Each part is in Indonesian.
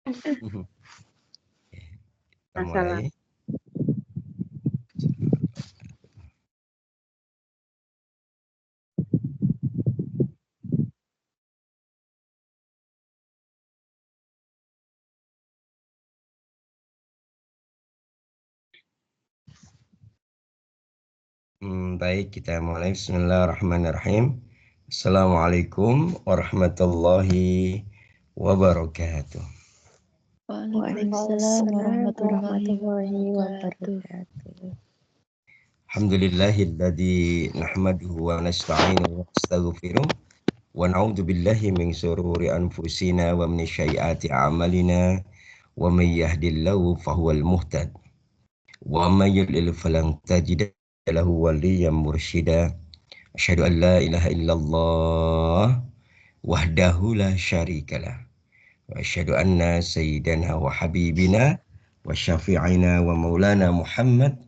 Kita mulai. Baik, kita mulai. Bismillahirrahmanirrahim. Assalamualaikum warahmatullahi wabarakatuh. Waalaikumsalam warahmatullahi wabarakatuh. Alhamdulillahilladzi nahmaduhu wa nasta'inuhu wa nastaghfiruh wa na'udzu billahi min syururi anfusina wa min sayyiati a'malina wa may yahdihillahu fahuwal muhtad wa may yudlil falan tajida lahu waliyyan mursyida. Asyhadu an la ilaha illallah wahdahu la syarikalah wa asyhadu anna sayyidana wa habibina wa syafi'ina wa maulana Muhammad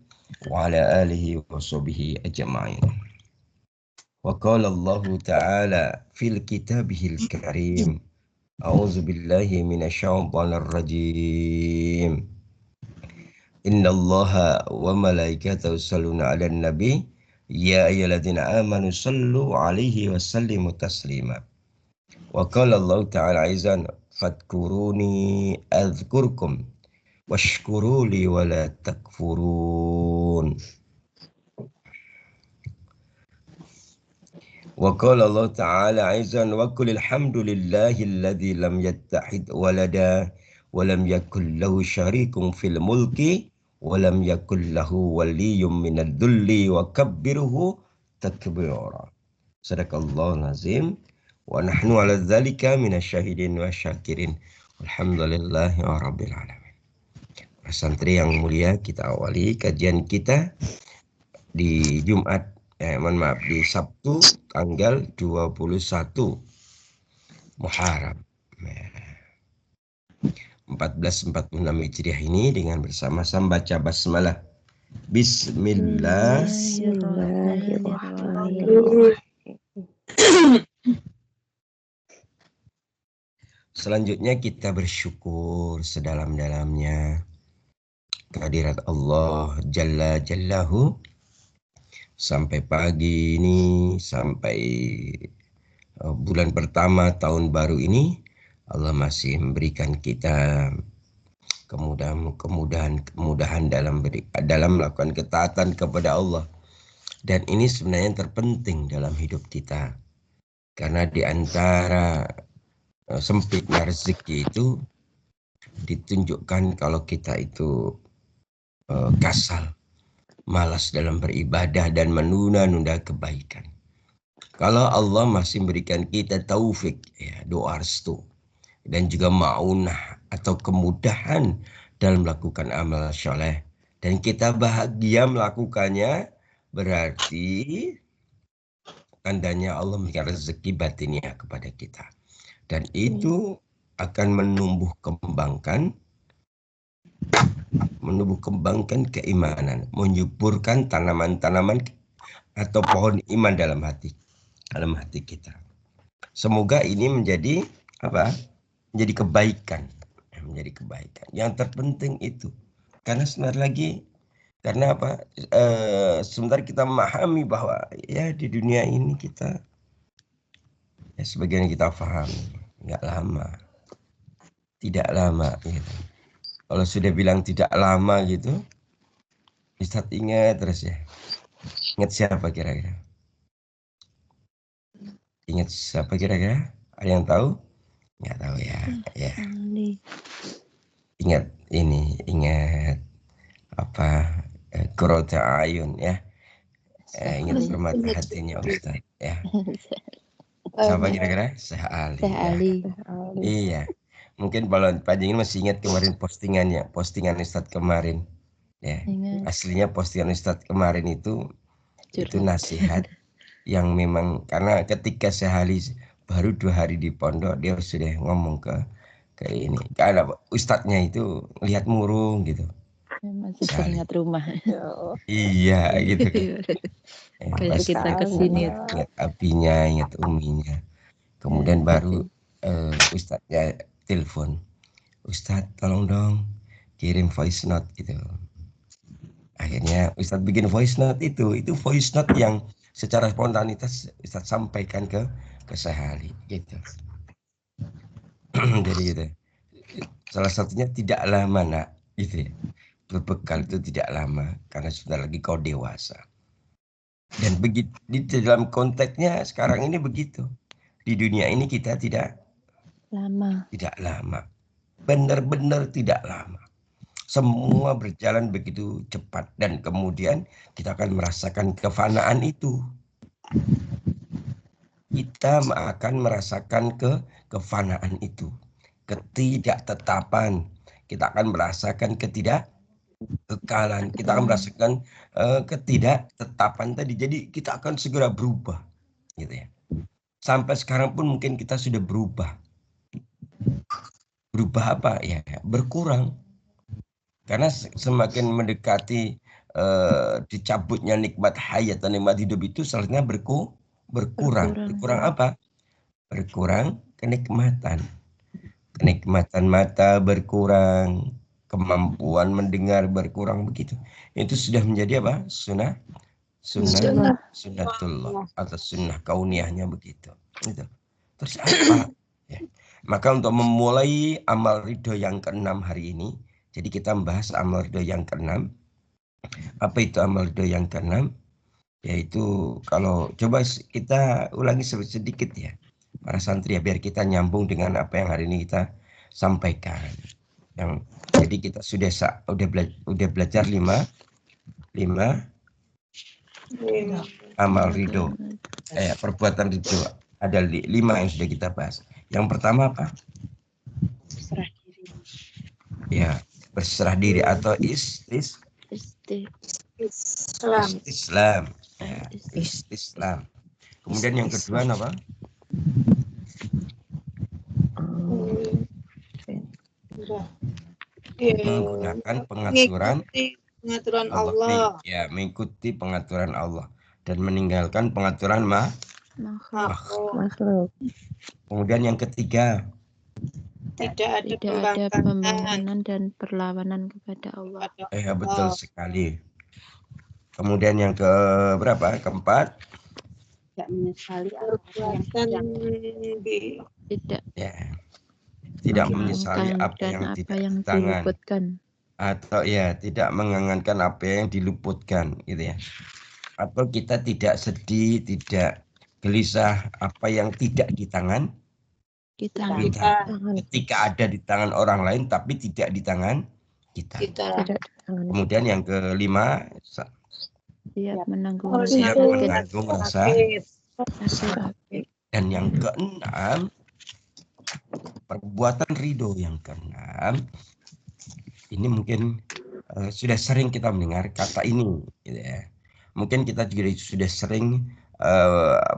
wa ala alihi wa sahbihi ajma'in. Wa qala Allah ta'ala fil kitabihil karim. A'udzu billahi minasyaitonir rajim. Innallaha wa malaikatahu yusholluna 'alan nabi ya ayyuhalladzina amanu shallu 'alaihi wa sallimu taslima. Wa qala Allah ta'ala aizan fadkuruni adzkurkum washkuruli wa la takfurun. Wa qala Allah ta'ala aizan wa qul alhamdulillahilladzi lam yattahid walada wa lam yakul lahu syarikun fil mulki wa lam yakul lahu waliyyun minad dhulli wa kabbirhu takbira. Sadaqallahul azim wa nahnu 'ala dzalika minasyahidin wa syakirin. Alhamdulillahi rabbil alamin. Para santri yang mulia, kita awali kajian kita di Jumat di Sabtu tanggal 21 Muharram 1446 Hijriah ini dengan bersama-sama baca basmalah. Bismillahirrahmanirrahim. Selanjutnya kita bersyukur sedalam-dalamnya kehadirat Allah Jalla Jallahu. Sampai pagi ini, sampai bulan pertama tahun baru ini, Allah masih memberikan kita kemudahan dalam melakukan ketaatan kepada Allah. Dan ini sebenarnya yang terpenting dalam hidup kita. Karena di antara sempitnya rezeki itu ditunjukkan kalau kita itu kasal, malas dalam beribadah dan menunda-nunda kebaikan. Kalau Allah masih memberikan kita taufik, ya, doa restu, dan juga ma'unah atau kemudahan dalam melakukan amal soleh, dan kita bahagia melakukannya, berarti tandanya Allah memberikan rezeki batiniah kepada kita. Dan itu akan menumbuh kembangkan keimanan, menyuburkan tanaman-tanaman atau pohon iman dalam hati kita. Semoga ini menjadi kebaikan. Yang terpenting itu, karena sebentar kita memahami bahwa ya di dunia ini kita, ya sebagian kita paham, tidak lama gitu. Kalau sudah bilang tidak lama gitu, Ustaz ingat terus ya. Ingat siapa kira-kira? Ada yang tahu? Nggak tahu ya. Ya. Ingat Qurrata Ayun ya. Ingat permata hatinya Ustaz ya. Siapa kira-kira? Syekh Ali. Iya. Mungkin kalau Panjangin masih ingat kemarin postingan Ustaz kemarin. Ya. Aslinya postingan Ustaz kemarin itu nasihat yang memang karena ketika Syekh Ali baru 2 hari di pondok, dia sudah ngomong ke ini. Karena ustadznya itu lihat murung gitu. Masih teringat rumah. Iya gitu kan. Kayak kita kesini. Ingat abinya, ingat uminya. Kemudian baru ustadznya telepon. Ustadz tolong dong kirim voice note gitu. Akhirnya Ustadz bikin voice note itu voice note yang secara spontanitas Ustadz sampaikan ke sehari gitu. Jadi gitu. Salah satunya tidak lama nak gitu ya. Berbekal itu tidak lama karena sudah lagi kau dewasa. Dan begitu di dalam konteksnya sekarang ini begitu. Di dunia ini kita tidak lama. Benar-benar tidak lama. Semua berjalan begitu cepat dan kemudian kita akan merasakan kefanaan itu. Kita akan merasakan kefanaan itu. Ketidaktetapan. Kita akan merasakan kekalan, kita akan merasakan ketidaktetapan tadi. Jadi kita akan segera berubah, gitu ya. Sampai sekarang pun mungkin kita sudah berubah. Berubah apa ya? Berkurang. Karena semakin mendekati dicabutnya nikmat hayat dan nikmat hidup itu, selanjutnya berkurang. Berkurang apa? Berkurang kenikmatan. Kenikmatan mata berkurang, kemampuan mendengar berkurang begitu. Itu sudah menjadi apa? Sunnatullah atau sunnah kauniyahnya begitu. Gitu. Terus apa? Ya. Maka untuk memulai amal ridho yang keenam hari ini, jadi kita membahas amal ridho yang keenam. Apa itu amal ridho yang keenam? Yaitu kalau coba kita ulangi sedikit ya, para santri ya, biar kita nyambung dengan apa yang hari ini kita sampaikan. Yang jadi kita udah belajar lima amal ridho, perbuatan ridho. Ada 5 yang sudah kita bahas. Yang pertama apa? Berserah diri. Ya, berserah diri atau Islam. Ya, Islam. Kemudian yang kedua apa? Menggunakan pengaturan Allah. Ya, mengikuti pengaturan Allah dan meninggalkan pengaturan makhluk. Kemudian yang ketiga, tidak ada pembenganan dan perlawanan kepada Allah. Betul sekali. Kemudian yang keberapa? Keempat, Tidak menyesali apa yang tidak. Ya, tidak menyesali apa yang tidak diluputkan. Atau ya, tidak mengangankan apa yang diluputkan, gitu ya. Atau kita tidak sedih, tidak gelisah apa yang tidak di tangan kita. Ketika ada di tangan orang lain tapi tidak di tangan kita. Kemudian yang kelima, siap menanggung rasa sakit. Dan yang keenam, perbuatan ridho yang keenam. Ini mungkin sudah sering kita mendengar kata ini, gitu ya. Mungkin kita juga sudah sering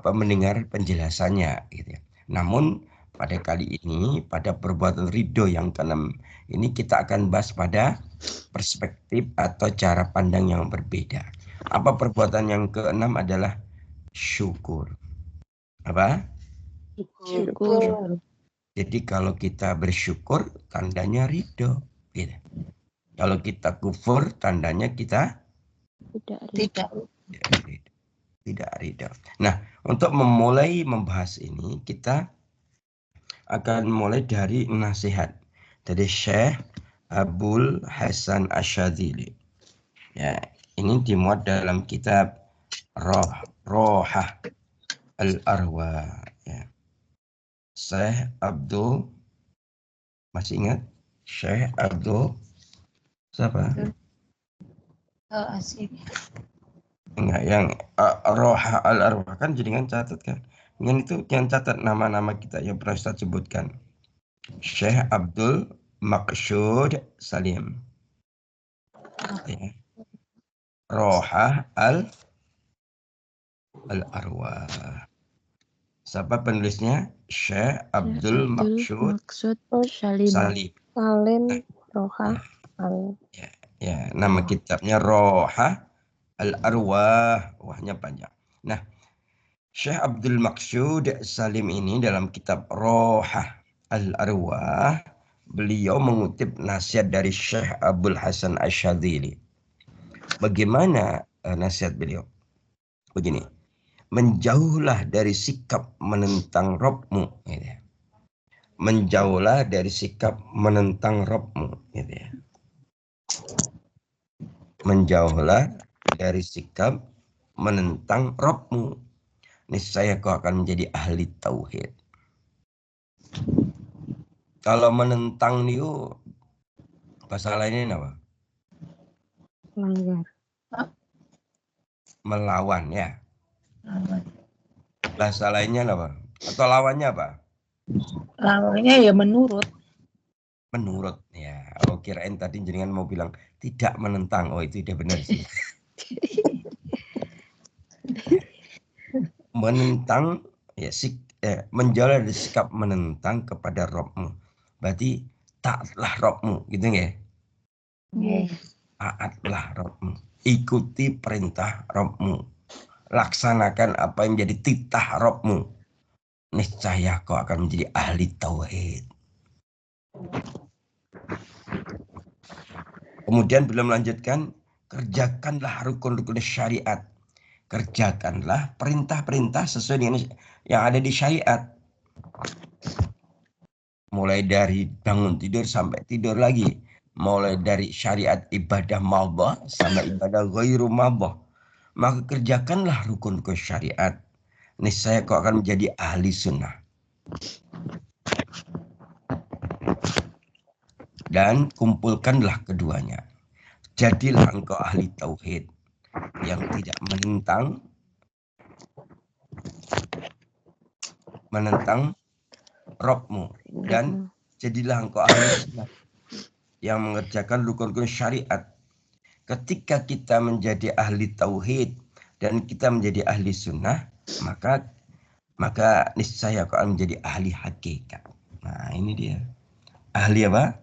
mendengar penjelasannya, gitu ya. Namun pada kali ini, pada perbuatan ridho yang keenam ini kita akan bahas pada perspektif atau cara pandang yang berbeda. Apa perbuatan yang keenam adalah syukur. Apa? Syukur. Jadi kalau kita bersyukur, tandanya ridho. Gitu. Kalau kita kufur, tandanya kita tidak ridho. Nah, untuk memulai membahas ini, kita akan mulai dari nasihat dari Syekh Abul Hasan Asyadzili. Ya, ini dimuat dalam kitab Rohah Al-Arwah. Ya. Syekh Abdul, masih ingat? Syekh Abdul siapa? Asik. Enggak, yang Roha Al-Arwah kan jaringan catat kan. Dengan itu yang catat nama-nama kita yang pernah Ustaz sebutkan. Syekh Abdul Maqsyud Salim. Ya. Roha Al-Arwah. Siapa penulisnya? Syekh Abdul Maqsyud Salim. Roha Ya, nama kitabnya Roha Al-Arwah, wahnya panjang. Nah, Syekh Abdul Maqsyud Salim ini dalam kitab Rohah Al-Arwah beliau mengutip nasihat dari Syekh Abdul Hasan Asyadzili. Bagaimana nasihat beliau? Begini, menjauhlah dari sikap menentang Rabbmu, gitu ya. Menjauhlah dari sikap menentang Rabbmu, gitu ya. Menjauhlah dari sikap menentang Rabbmu. Niscaya kau akan menjadi ahli tauhid. Kalau menentang itu bahasa lainnya apa? Melanggar. Melawan ya. Bahasa lainnya apa? Atau lawannya apa? Lawannya ya menurut. Menurut ya. Oh, kirain tadi jenengan mau bilang tidak menentang. Oh, itu udah benar sih. Menentang ya menjauh dari sikap menentang kepada Rabbmu. Berarti taatlah Rabbmu, gitu ya. Taatlah Rabbmu. Ikuti perintah Rabbmu. Laksanakan apa yang jadi titah Rabbmu. Niscaya kau akan menjadi ahli tauhid. Kemudian belum melanjutkan, kerjakanlah rukun-rukun syariat. Kerjakanlah perintah-perintah sesuai dengan yang ada di syariat. Mulai dari bangun tidur sampai tidur lagi. Mulai dari syariat ibadah madhah sampai ibadah ghairu madhah. Maka kerjakanlah rukun-rukun syariat. Niscaya kau akan menjadi ahli sunnah. Dan kumpulkanlah keduanya. Jadilah engkau ahli tauhid yang tidak menentang Rabbmu, dan jadilah engkau ahli sunnah yang mengerjakan rukun-rukun syariat. Ketika kita menjadi ahli tauhid dan kita menjadi ahli sunnah, maka niscaya kau akan menjadi ahli hakikat. Nah, ini dia. Ahli apa?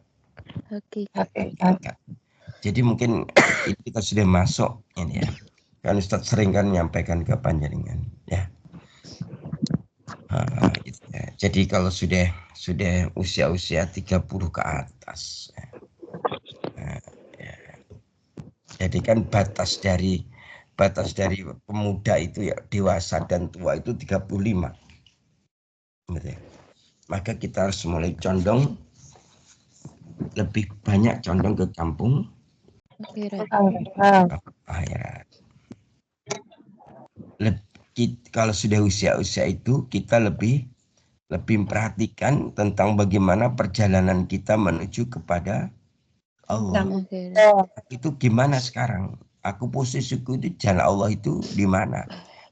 Hakikat. Jadi mungkin kita sudah masuk ini ya. Kan Ustaz sering kan menyampaikan ke panjenengan ya. Gitu ya. Jadi kalau sudah usia-usia 30 ke atas. Ya. Jadi kan batas dari pemuda itu ya, dewasa dan tua itu 35. Gitu ya. Maka kita harus mulai condong, lebih banyak condong ke kampung akhirat. Kalau sudah usia-usia itu kita lebih memperhatikan tentang bagaimana perjalanan kita menuju kepada Allah. Itu gimana sekarang? Aku posisiku itu jalan Allah itu di mana?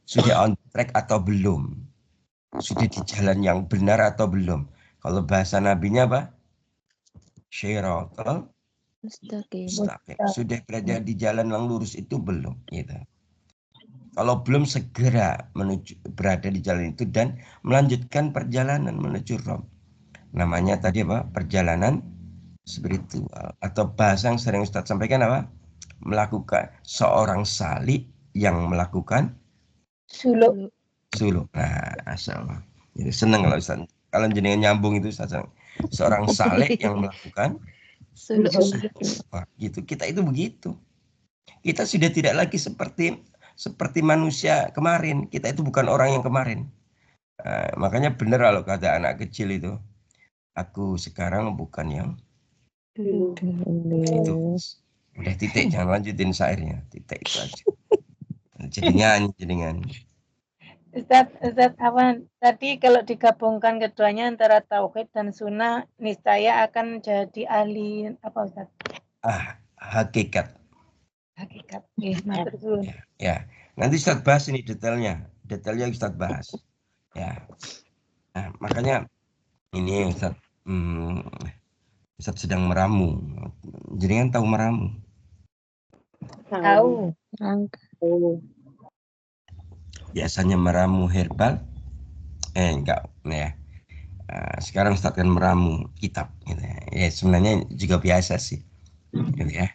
Sudah on track atau belum? Sudah di jalan yang benar atau belum? Kalau bahasa nabinya apa? Syiratal mustaqim. Sudah berada di jalan yang lurus itu belum? Gitu. Kalau belum, segera berada di jalan itu dan melanjutkan perjalanan menuju Rabb. Namanya tadi apa? Perjalanan spiritual. Atau bahasa yang sering Ustadz sampaikan apa? Melakukan seorang salik yang melakukan suluk. Nah, asyaallah. Jadi senang kalau Ustadz. Kalau jenengan nyambung itu Ustadz. Seorang salik yang melakukan suluk. Gitu. Kita itu begitu. Kita sudah tidak lagi seperti manusia kemarin. Kita itu bukan orang yang kemarin. Makanya benar kalau kata anak kecil itu, aku sekarang bukan yang dulu. Itu udah titik, jangan lanjutin syairnya, titik itu aja. Jadi nyanyi. Ustadz Awan, tadi kalau digabungkan keduanya antara tauhid dan sunnah, niscaya akan jadi ahli apa Ustadz? Hakikat. Ya. Nanti Ustadz bahas ini detailnya Ustadz bahas. Ya. Nah, makanya ini Ustadz sedang meramu. Jenengan tahu meramu? Tahu. Biasanya meramu herbal. Enggak, ya. Sekarang Ustadz kan meramu kitab. Gitu ya. Ya sebenarnya juga biasa sih. Gitu ya.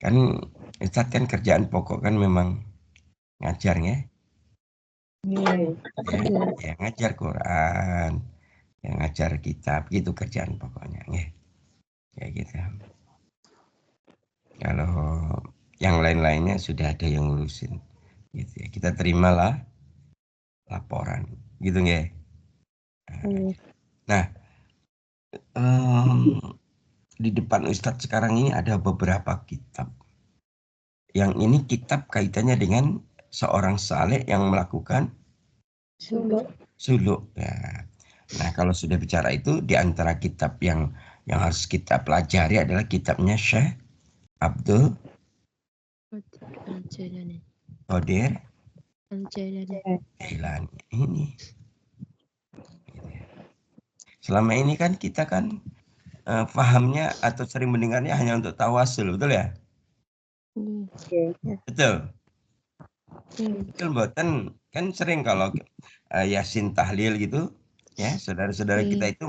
Kan Ustadz kan kerjaan pokok kan memang ngajar ya. Ya, ngajar Quran, yang ngajar kitab, gitu kerjaan pokoknya. Ya. Kayak gitu. Kalau yang lain-lainnya sudah ada yang ngurusin. Gitu ya. Kita terimalah laporan. Gitu nggak? Nah, di depan Ustadz sekarang ini ada beberapa kitab. Yang ini kitab kaitannya dengan seorang saleh yang melakukan suluk. Ya. Nah, kalau sudah bicara itu, di antara kitab yang harus kita pelajari adalah kitabnya Syekh Abdul Qadir Jailani. Ini. Selama ini kan kita kan pahamnya atau sering mendengarnya hanya untuk tawasul, betul ya? Betul. Betul, mboten kan sering kalau Yasin tahlil gitu, ya saudara-saudara kita itu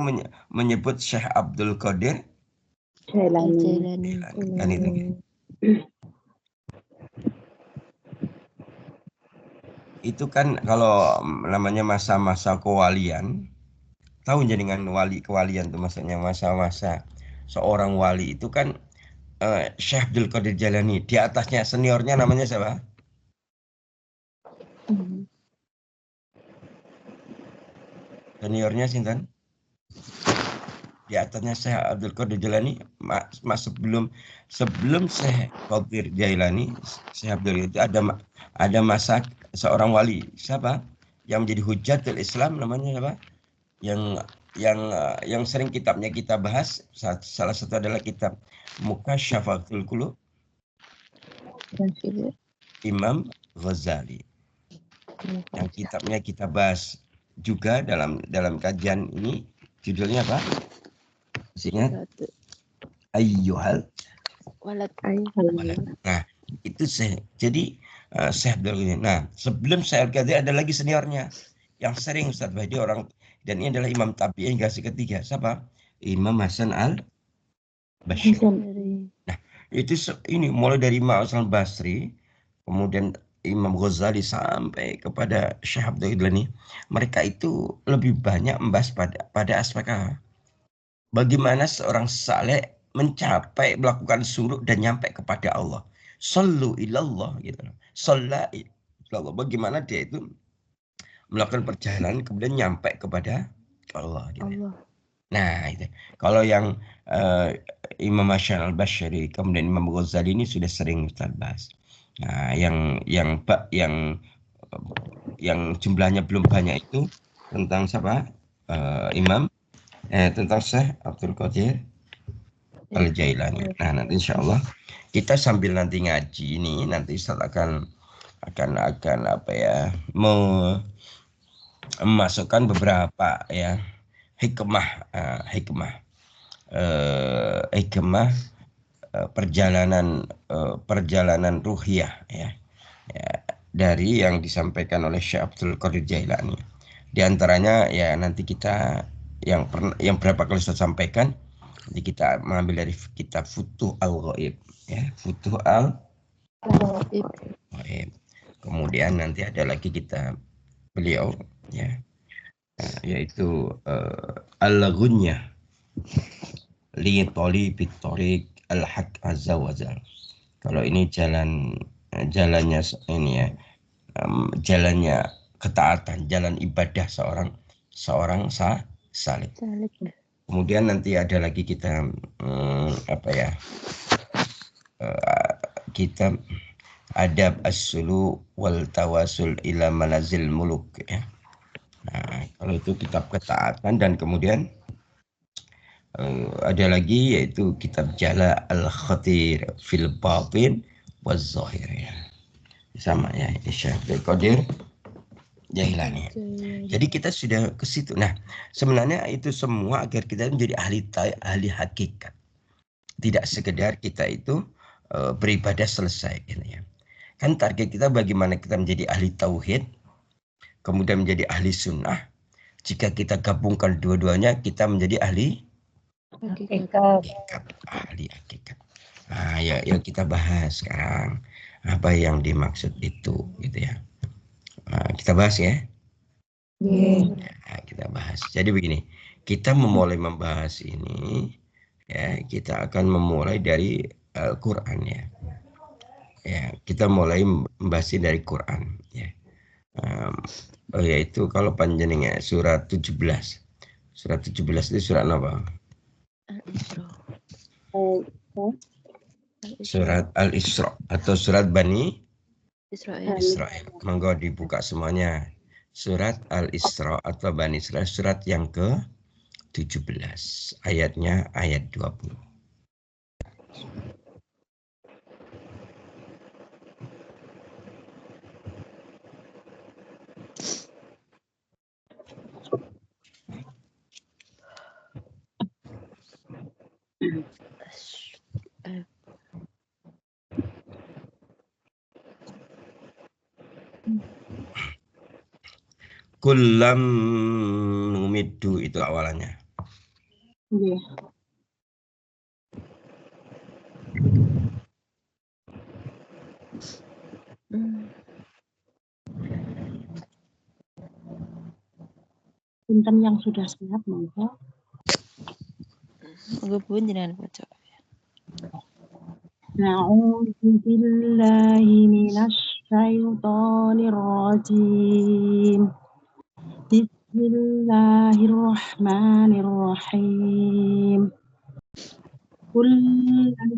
menyebut Syekh Abdul Qadir Jailani. Kan itu. Itu kan kalau namanya masa-masa kewalian, tahu dengan wali kewalian itu maksudnya masa-masa seorang wali itu kan Syekh Abdul Qadir Jailani, di atasnya seniornya namanya siapa? Seniornya sinten? Di atasnya Syekh Abdul Qadir Jailani, sebelum Syekh Qadir Jailani, Syekh Abdul itu ada masa seorang wali. Siapa? Yang menjadi hujatul Islam namanya siapa? Yang sering kitabnya kita bahas, salah satu adalah kitab Mukasyafatul Qulub Imam Ghazali. Yang kitabnya kita bahas juga dalam kajian ini, judulnya apa? Ingat? Ayyuhal walad. Nah, itu jadi Syekh Abdul Qadir. Nah, sebelum Syekh Abdul Qadir ada lagi seniornya yang sering Ustaz Bahdi orang, dan ini adalah Imam Tabi'in generasi ketiga. Siapa? Imam Hasan al-Basri. Nah, itu ini mulai dari Imam Hasan al-Basri, kemudian Imam Ghazali sampai kepada Syekh Abdul Qadir ini, mereka itu lebih banyak membahas pada aspek bagaimana seorang saleh mencapai melakukan suluk dan nyampe kepada Allah. Sallu ilallah gitu. Shalla ilallah. Bagaimana dia itu melakukan perjalanan kemudian nyampe kepada Allah gitu. Nah, itu. Kalau yang Imam Hasan al-Basri kemudian Imam Ghazali ini sudah sering kita bahas. Nah, yang jumlahnya belum banyak itu tentang siapa? Tentang Syekh Abdul Qadir Al-Jailani. Nah, nanti insya Allah kita sambil nanti ngaji ini, nanti Ustaz akan apa ya, memasukkan beberapa ya hikmah perjalanan ruhiyah ya, dari yang disampaikan oleh Syekh Abdul Qadir Jailani. Di antaranya ya nanti kita yang berapa kali Ustaz sampaikan, nanti kita mengambil dari kitab Futuh Al-Ghaib ya, Futuh Al-Ghaib. Kemudian nanti ada lagi kitab beliau ya, yaitu Al-Ghunyah li Talibit Thariq Al-Haq Azza wa Jalla. Kalau ini jalannya ini ya, jalannya ketaatan, jalan ibadah seorang saleh. Kemudian nanti ada lagi kita kitab Adab As-Sulu wal Tawasul ila Manazil Muluk ya. Nah, kalau itu kitab ketaatan, dan kemudian ada lagi yaitu kitab Jala Al-Khatir fil Batin waz Zahir ya. Sama ya, Syekh Abdul Qadir Jailani. Jadi kita sudah ke situ. Nah, sebenarnya itu semua agar kita menjadi ahli hakikat. Tidak sekedar kita itu beribadah selesai gitu ya. Kan target kita bagaimana kita menjadi ahli tauhid, kemudian menjadi ahli sunnah. Jika kita gabungkan dua-duanya, kita menjadi ahli hakikat. Ahli hakikat. Nah, ya kita bahas sekarang apa yang dimaksud itu gitu ya. Nah, kita bahas ya. Nah, kita bahas. Jadi begini, kita memulai membahas ini ya, kita akan memulai dari Al-Quran ya. Ya, kita mulai membahas dari Quran ya. Yaitu kalau panjangnya surat 17. Surat 17 itu surat apa? Al-Isra. Surat Al-Isra atau surat Bani Israel. Israel. Monggo dibuka semuanya. Surat Al-Isra atau Bani Israel, surat yang ke-17. Ayatnya ayat 20. Kullam numiddu itu awalannya. Iya. Punten yang sudah siap, monggo. Monggo pun jenengan baca. A'udzu billahi minasy syaithanir rajim. Bismillahirrahmanirrahim. Kullan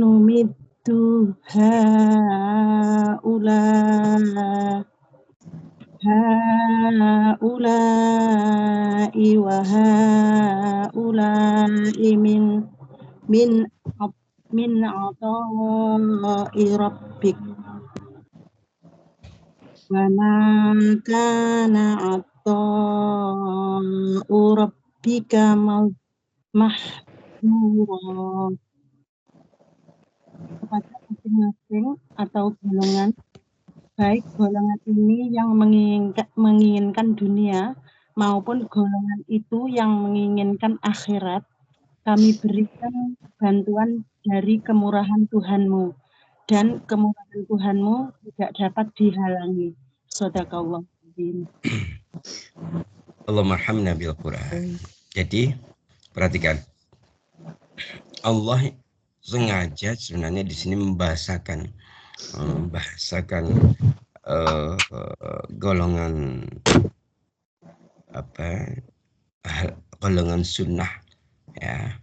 numiddu haula'i wa haula'i min ata'i rabbik wa ma kana ata'u rabbika mahdzura. Kepada masing-masing atau golongan, baik golongan ini yang menginginkan dunia maupun golongan itu yang menginginkan akhirat, kami berikan bantuan dari kemurahan Tuhanmu, dan kemurahan Tuhanmu tidak dapat dihalangi. Shadaqallahu adzim. Allahumma arhamna bil Quran. Jadi perhatikan, Allah sengaja sebenarnya di sini membahasakan golongan golongan sunnah ya,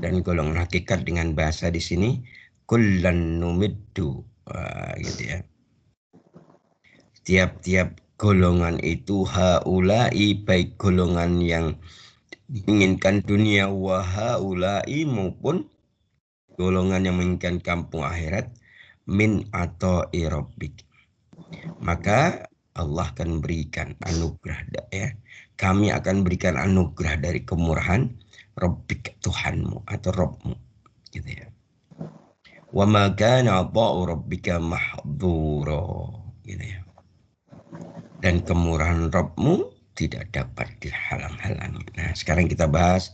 dan golongan hakikat dengan bahasa di sini kullan numiddu gitu ya. Tiap-tiap golongan itu haulai, baik golongan yang menginginkan dunia, wa haulai maupun golongan yang menginginkan kampung akhirat, min atau rabbik. Maka Allah akan berikan anugerah ya. Kami akan berikan anugerah dari kemurahan Rabbik, Tuhanmu atau Rabbmu gitu ya. Wa ma kana ata'u rabbika mahdzura gitu ya. Dan kemurahan Rabbmu tidak dapat dihalang-halangi. Nah, sekarang kita bahas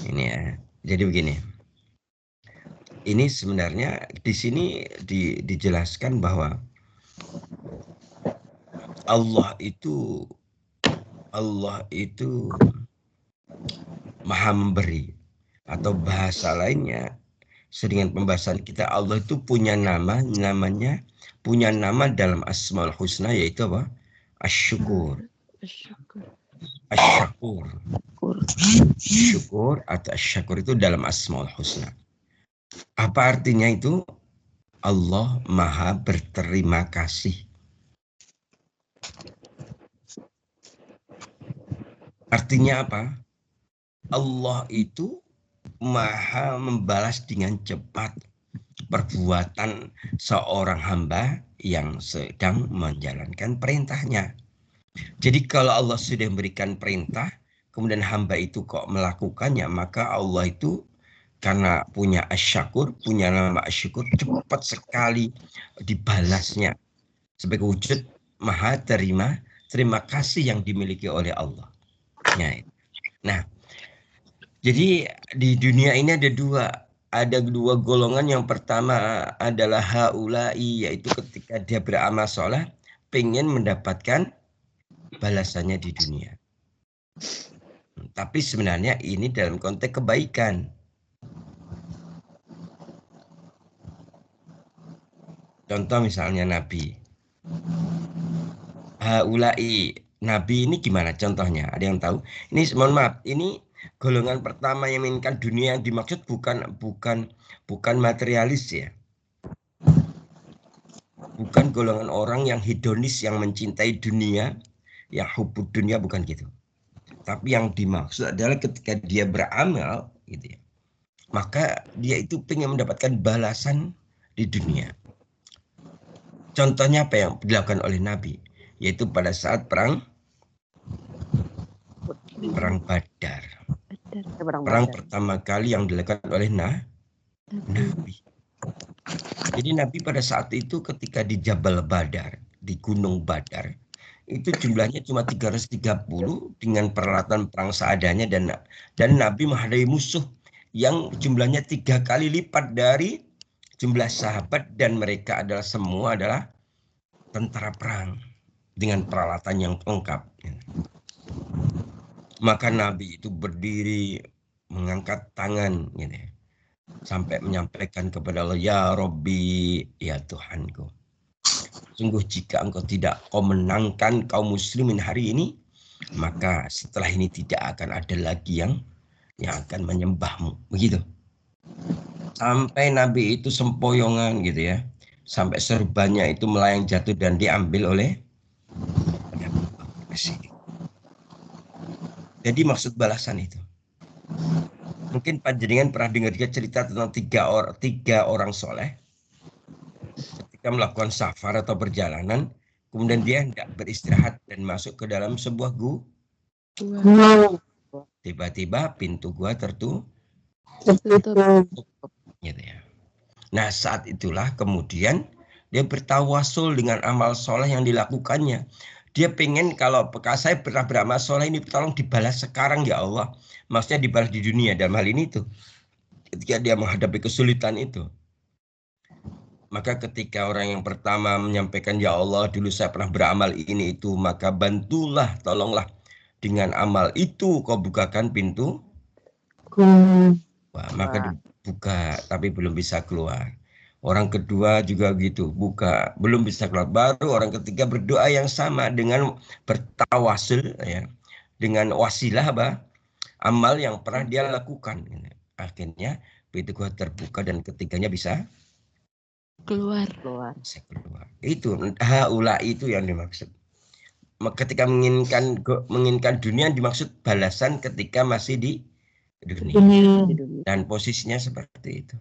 ini ya. Jadi begini. Ini sebenarnya di sini dijelaskan bahwa Allah itu Maha memberi, atau bahasa lainnya sedangkan pembahasan kita, Allah itu punya nama dalam Asmaul Husna, yaitu apa? Asy-syukur. Asy-syakur. Syukur atau asy-syakur itu dalam Asmaul Husna. Apa artinya itu? Allah Maha berterima kasih. Artinya apa? Allah itu Maha membalas dengan cepat perbuatan seorang hamba yang sedang menjalankan perintahnya. Jadi kalau Allah sudah memberikan perintah, kemudian hamba itu kok melakukannya, maka Allah itu karena punya asy-syakur, punya nama asy-syukur, cepat sekali dibalasnya sebagai wujud Maha terima kasih yang dimiliki oleh Allah. Nah, jadi di dunia ini ada dua golongan. Yang pertama adalah haulai, yaitu ketika dia beramal soleh pengen mendapatkan balasannya di dunia. Tapi sebenarnya ini dalam konteks kebaikan. Contoh misalnya Nabi. Haulai, Nabi ini gimana contohnya? Ada yang tahu? Ini mohon maaf, ini golongan pertama yang menginginkan dunia, yang dimaksud bukan materialis ya. Bukan golongan orang yang hedonis, yang mencintai dunia, yang hubud dunia, bukan gitu. Tapi yang dimaksud adalah ketika dia beramal gitu ya, maka dia itu ingin mendapatkan balasan di dunia. Contohnya apa yang dilakukan oleh Nabi, yaitu pada saat perang Badar. Perang pertama kali yang dilakukan oleh Nabi. Jadi Nabi pada saat itu ketika di Jabal Badar, di Gunung Badar, itu jumlahnya cuma 330 dengan peralatan perang seadanya, dan Nabi menghadapi musuh yang jumlahnya 3 kali lipat dari jumlah sahabat, dan mereka semua adalah tentara perang dengan peralatan yang lengkap. Maka Nabi itu berdiri mengangkat tangan gitu, sampai menyampaikan kepada Allah, ya Rabbi, ya Tuhanku, sungguh jika engkau tidak kau menangkan kaum muslimin hari ini, maka setelah ini tidak akan ada lagi yang akan menyembahmu. Begitu. Sampai Nabi itu sempoyongan gitu ya, sampai serbannya itu melayang jatuh dan diambil oleh Jadi maksud balasan itu. Mungkin panjenengan pernah dengar dia cerita tentang tiga orang soleh ketika melakukan safar atau perjalanan, kemudian dia hendak beristirahat dan masuk ke dalam sebuah gua. Tiba-tiba pintu gua tertutup. Gitu ya. Nah, saat itulah kemudian dia bertawasul dengan amal soleh yang dilakukannya. Dia pengen, kalau saya pernah beramal soleh ini tolong dibalas sekarang ya Allah. Maksudnya dibalas di dunia, dalam hal ini tuh. Ketika dia menghadapi kesulitan itu. Maka ketika orang yang pertama menyampaikan, ya Allah dulu saya pernah beramal ini itu, maka bantulah, tolonglah dengan amal itu kau bukakan pintu. Wah, maka dibuka tapi belum bisa keluar. Orang kedua juga gitu, buka, belum bisa keluar. Baru orang ketiga berdoa yang sama dengan bertawasul ya, dengan wasilah amal yang pernah dia lakukan. Akhirnya pintu gua terbuka dan ketiganya bisa keluar. Bisa keluar. Itu haula itu yang dimaksud. Ketika menginginkan dunia, dimaksud balasan ketika masih di dunia. Dan posisinya seperti itu.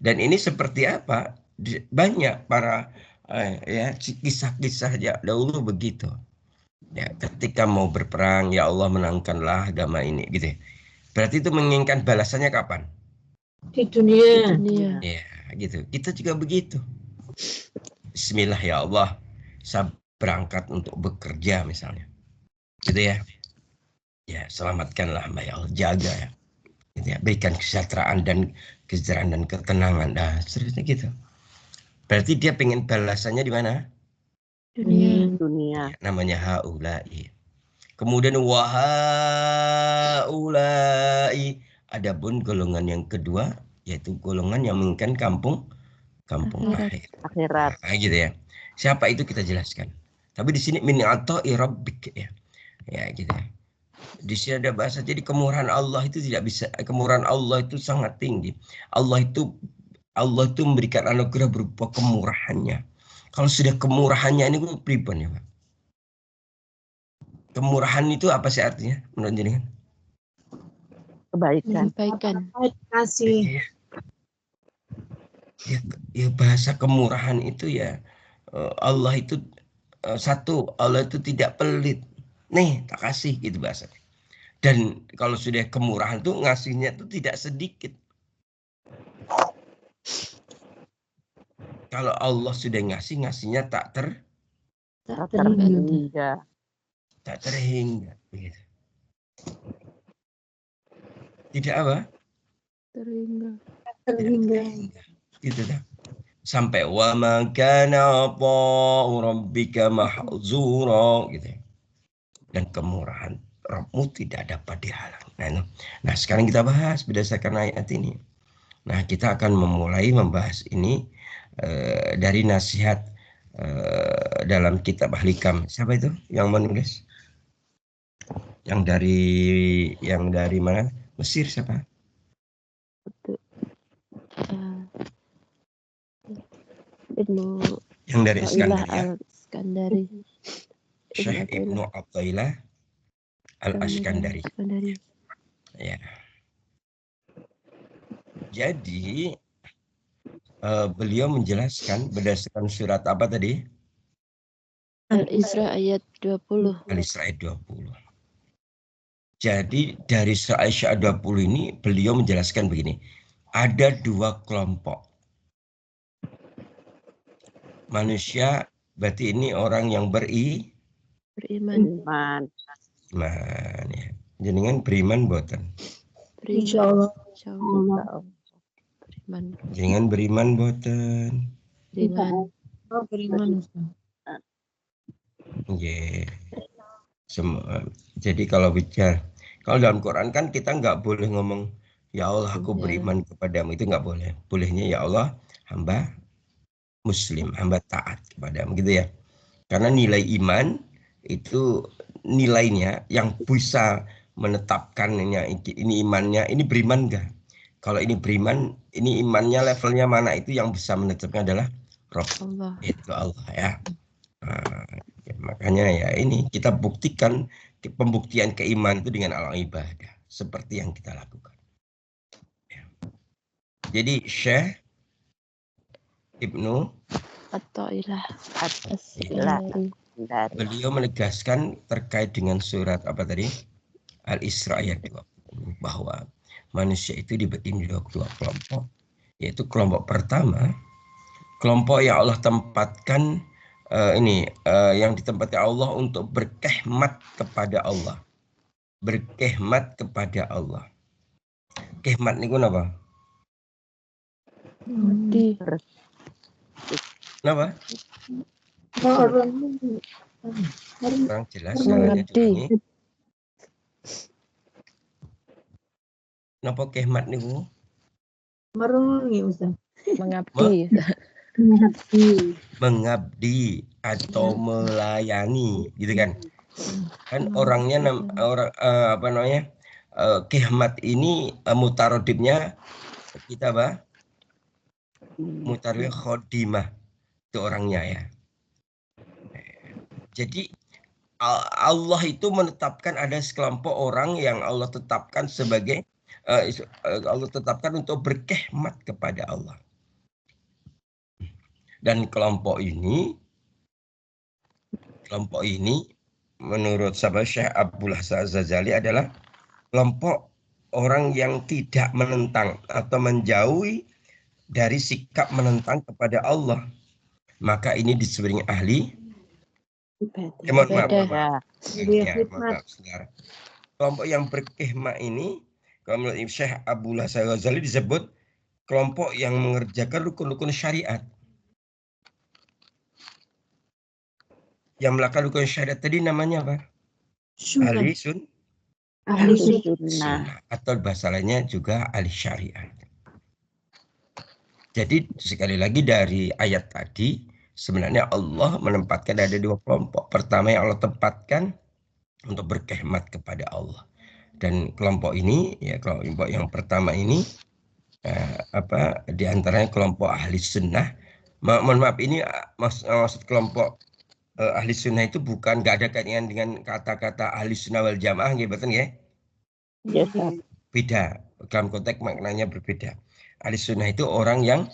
Dan ini seperti apa? Banyak para ya kisah-kisah dahulu begitu. Ya, ketika mau berperang, ya Allah menangkanlah agama ini, gitu. Berarti itu menginginkan balasannya kapan? Di dunia. Ya, gitu. Kita juga begitu. Bismillah ya Allah, saya berangkat untuk bekerja misalnya, gitu ya. Ya, selamatkanlah Mbak ya Allah, jaga ya. Gitu ya, berikan kesejahteraan dan ketenangan. Nah, seterusnya gitu. Berarti dia pengen balasannya di mana? Dunia. Ya, namanya haulai. Kemudian wahaulai. Adapun golongan yang kedua, yaitu golongan yang menginginkan kampung akhirat. Nah, gitu ya. Siapa itu kita jelaskan. Tapi di sini min ata'i rabbik ya. Ya, gitu ya. Di sini ada bahasa, jadi kemurahan Allah itu tidak bisa, kemurahan Allah itu sangat tinggi. Allah itu memberikan anugerah berupa kemurahannya. Kalau sudah kemurahannya ini pribon ya Pak. Kemurahan itu apa sih artinya menurut jenengan? Kebaikan. Kasih. Ya, bahasa kemurahan itu ya, Allah itu satu, Allah itu tidak pelit. Nih, tak kasih gitu bahasanya. Dan kalau sudah kemurahan tuh ngasihnya tuh tidak sedikit. Kalau Allah sudah ngasihnya tak terhingga. Tak terhingga. Begitu. Tidak apa? Terhingga. Gitu dah. Sampai wa ma kana rabbika mahzura gitu. Dan kemurahan Rabbmu tidak dapat dihalang. Nah, sekarang kita bahas berdasarkan ayat ini. Nah, kita akan memulai membahas ini dari nasihat dalam kitab Al-Hikam. Siapa itu yang menulis? Yang dari mana? Mesir siapa? Ibnu Yang dari Athaillah Iskandariya. Al-Iskandari. Syekh Ibnu Athaillah Al-Iskandari. Ya. Jadi beliau menjelaskan berdasarkan surat apa tadi? Al-Isra ayat 20. Al-Isra ayat 20. Jadi dari surah ayat 20 ini beliau menjelaskan begini. Ada dua kelompok. Manusia berarti ini orang yang Beriman. Iman ya. Jenengan beriman boten. Insyaallah. Insyaallah. Beriman. Jenengan beriman boten. Beriman. Beriman. Nggih. Semua. Jadi kalau dalam Quran kan kita nggak boleh ngomong ya Allah aku beriman kepadamu, itu nggak boleh. Bolehnya ya Allah hamba muslim, hamba taat kepadamu gitu ya. Karena nilai iman itu nilainya yang bisa menetapkannya ini imannya, ini beriman enggak. Kalau ini beriman, ini imannya levelnya mana, itu yang bisa menetapkan adalah Rabb, Allah. itu Allah ya. Nah, ya, makanya ya ini kita buktikan pembuktian keimanan itu dengan alam ibadah seperti yang kita lakukan. Ya. Jadi Syekh Ibnu Athaillah Al-Iskandari, beliau menegaskan terkait dengan surat apa tadi? Al-Isra ayat 20 bahwa manusia itu dibagi menjadi dua kelompok, yaitu kelompok pertama, kelompok yang Allah tempatkan yang ditempati Allah untuk berkhidmat kepada Allah. Berkhidmat kepada Allah. Khidmat niku napa? Napa? Kurang jelas suaranya diulangi. Napa khidmat niku? Merungi Ustaz. Mengabdi atau melayani gitu kan. Kan orangnya khidmat ini mutarodibnya kita apa? Mutarodib khodimah itu orangnya ya. Jadi Allah itu menetapkan ada sekelompok orang yang Allah tetapkan sebagai Allah tetapkan untuk berkhidmat kepada Allah. Dan kelompok ini menurut sahabat Syekh Abdul Hasan Az-Zazali adalah kelompok orang yang tidak menentang atau menjauhi dari sikap menentang kepada Allah. Maka ini disebut ahli maaf. Kelompok yang berkhidmat ini kalau menurut Syekh Abdul Hasan Az-Zazali disebut kelompok yang mengerjakan rukun-rukun syariat. Yang melakukan rukun syariat tadi namanya apa? Ahli sunnah. Atau bahasa lainnya juga ahli syariat. Jadi sekali lagi dari ayat tadi sebenarnya Allah menempatkan ada dua kelompok. Pertama yang Allah tempatkan untuk berkhidmat kepada Allah. Dan kelompok ini ya kelompok yang pertama ini di antaranya kelompok ahli sunnah. Mohon maaf ini maksud kelompok ahli sunnah itu bukan nggak ada kaitannya dengan kata-kata ahli sunnah wal jamaah gitu ya. Beda, dalam konteks maknanya berbeda. Ahli sunnah itu orang yang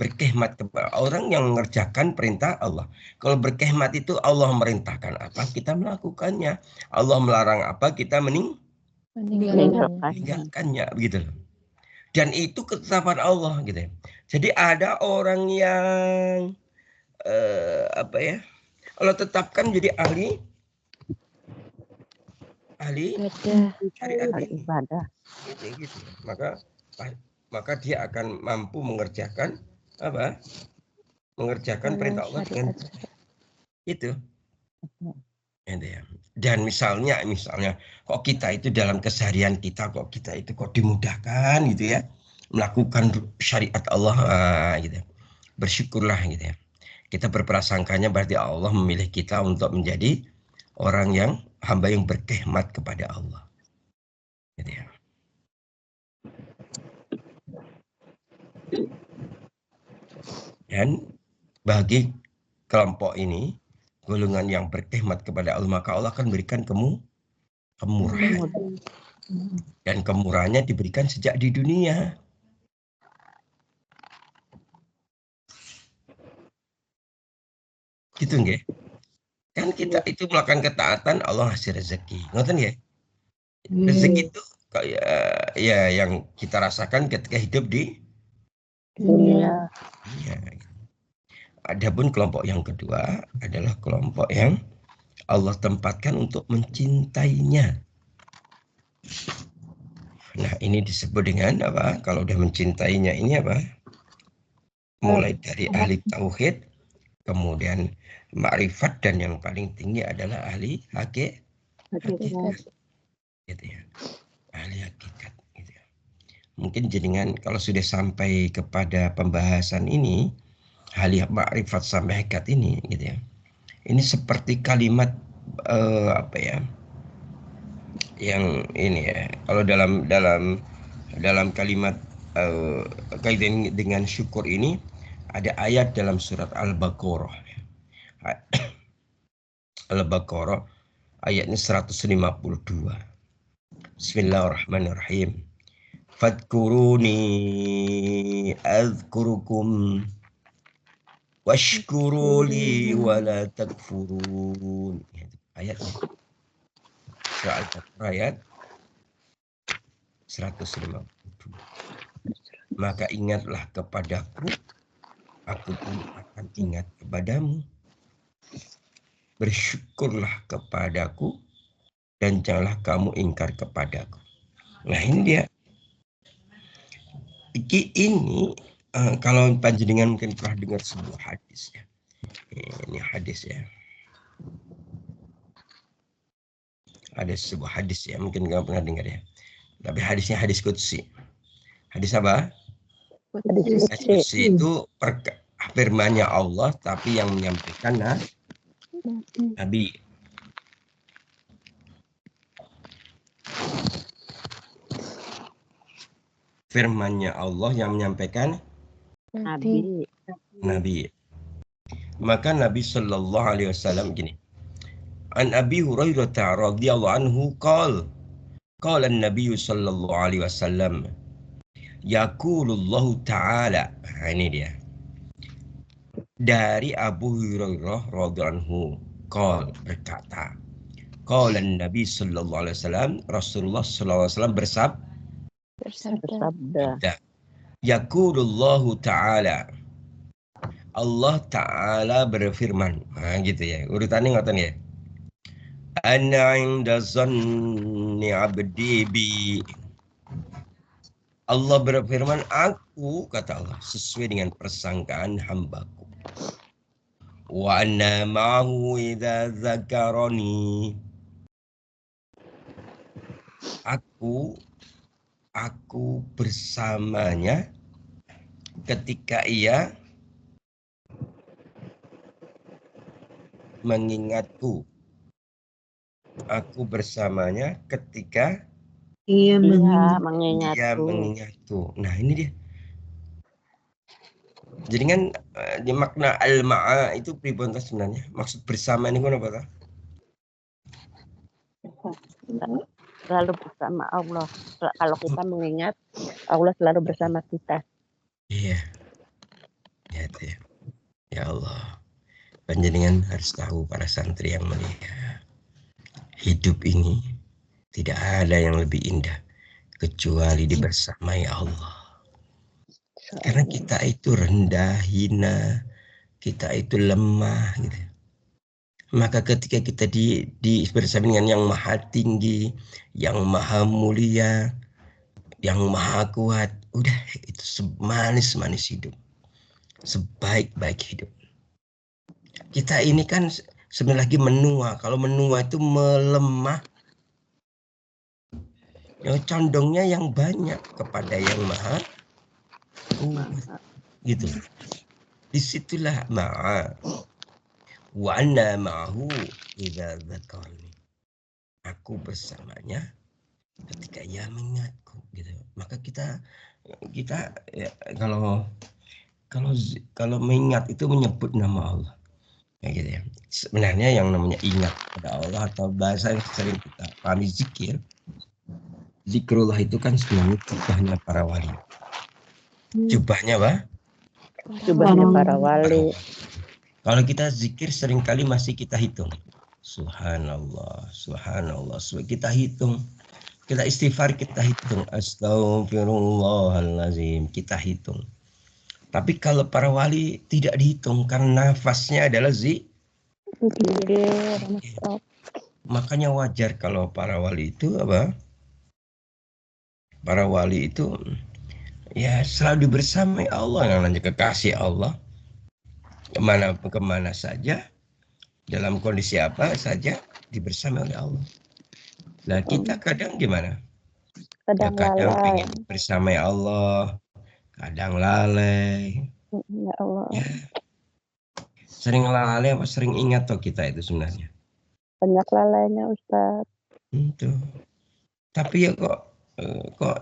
berkhidmat kepada orang yang mengerjakan perintah Allah. Kalau berkhidmat itu Allah merintahkan apa kita melakukannya, Allah melarang apa kita meninggalkannya begitu loh. Dan itu ketetapan Allah gitu. Jadi ada orang yang Allah tetapkan jadi ahli syariat ibadah. Gitu. Maka dia akan mampu mengerjakan mengerjakan perintah Allah dengan itu. Gitu ya. Dan misalnya kok kita itu dalam keseharian kita kok dimudahkan gitu ya melakukan syariat Allah gitu. Bersyukurlah gitu ya. Kita berprasangkanya berarti Allah memilih kita untuk menjadi orang yang hamba yang berkhidmat kepada Allah. Gitu ya. Dan bagi kelompok ini, golongan yang berkhidmat kepada Allah, maka Allah akan berikan kemurahan. Dan kemurahannya diberikan sejak di dunia. Gitu nggih. Kan kita itu melakukan ketaatan, Allah ngasih rezeki. Ngoten nggih? Rezeki itu kayak ya yang kita rasakan ketika hidup di dunia. Iya. Adapun kelompok yang kedua adalah kelompok yang Allah tempatkan untuk mencintainya. Nah, ini disebut dengan apa? Kalau udah mencintainya ini apa? Mulai dari ahli tauhid, kemudian ma'rifat, dan yang paling tinggi adalah ahli hakikat. Gitu ya. Ahli hakikat. Gitu ya. Mungkin jenengan kalau sudah sampai kepada pembahasan ini, ahli ma'rifat sampai hakikat ini, gitu ya. Ini seperti kalimat apa ya? Yang ini ya. Kalau dalam kalimat kaitan dengan syukur ini ada ayat dalam surat Al-Baqarah. Al-Baqarah ayatnya 152. Bismillahirrahmanirrahim. Fadkuruni azkurukum washkuruli wala takfurun. Ayatnya. Surah Al-Baqarah ayat 152. Maka ingatlah kepadaku, aku pun akan ingat kepadamu. Bersyukurlah kepadaku, dan janganlah kamu ingkar kepadaku. Nah ini dia. Ini kalau panjenengan mungkin pernah dengar sebuah hadis ya. Ini hadis ya. Ada sebuah hadis ya, mungkin kamu pernah dengar ya. Tapi hadisnya hadis qudsi. Hadis apa? Hadis qudsi itu firman-Nya Allah, tapi yang menyampaikan Nabi. Firman-Nya Allah yang menyampaikan Nabi. Maka Nabi Shallallahu Alaihi Wasallam gini. An Abi Hurairah radhiyallahu anhu qala an-Nabi Shallallahu Alaihi Wasallam yaqulullahu ta'ala. Nah, ini dia. Dari Abu Hurairah radhiyallahu anhu berkata, qala an-Nabi Shallallahu Alaihi Wasallam, Rasulullah Shallallahu Alaihi Wasallam bersabda. Yaqulullahu ta'ala, Allah Ta'ala berfirman. Nah gitu ya, urutannya ngoten ya. Ana inda zanni abdi bi. Allah berfirman, aku, kata Allah, sesuai dengan persangkaan hambaku. Wa anna ma'ahu idza zakarani. Aku bersamanya ketika ia mengingatku. Aku bersamanya ketika ia mengingatku. Nah ini dia. Jadi kan di makna al-ma'a itu pribon sebenarnya. Maksud bersama ini apa tak? Selalu bersama Allah. Kalau kita mengingat, Allah selalu bersama kita. Iya. Ya, ya. Ya Allah. Panjenengan harus tahu para santri yang mulia. Hidup ini tidak ada yang lebih indah kecuali dibersamai Allah. Karena kita itu rendah, hina, kita itu lemah gitu. Maka ketika kita bersama dengan yang maha tinggi, yang maha mulia, yang maha kuat, udah itu semanis-manis hidup, sebaik-baik hidup. Kita ini kan Sebenarnya lagi menua. Kalau menua itu melemah. Ya, condongnya yang banyak kepada yang maha kuat. Gitu. Disitulah ma'a. Wa anna ma'ahu idza dzakarni. Aku bersamanya ketika ia mengingatku gitu. Maka kita ya, kalau mengingat itu menyebut nama Allah. Ya, gitu ya. Sebenarnya yang namanya ingat pada Allah atau bahasa yang sering kita pahami zikir. Zikrullah itu kan sebenarnya jubahnya para wali. Jubahnya apa? Jubahnya para wali. Kalau kita zikir seringkali masih kita hitung. Subhanallah, subhanallah. Kita hitung. Kita istighfar, kita hitung. Astagfirullahaladzim. Kita hitung. Tapi kalau para wali tidak dihitung karena nafasnya adalah makanya wajar kalau para wali itu apa? Para wali itu ya selalu bersama Allah, yang namanya kekasih Allah. Kemana saja, dalam kondisi apa saja dibersama oleh Allah. Nah kita kadang gimana? Kadang pengen bersama Allah, kadang lalai. Ya Allah. Ya. Sering lalai apa sering ingat toh kita itu sebenarnya? Banyak lalainya Ustaz. Itu. Tapi ya kok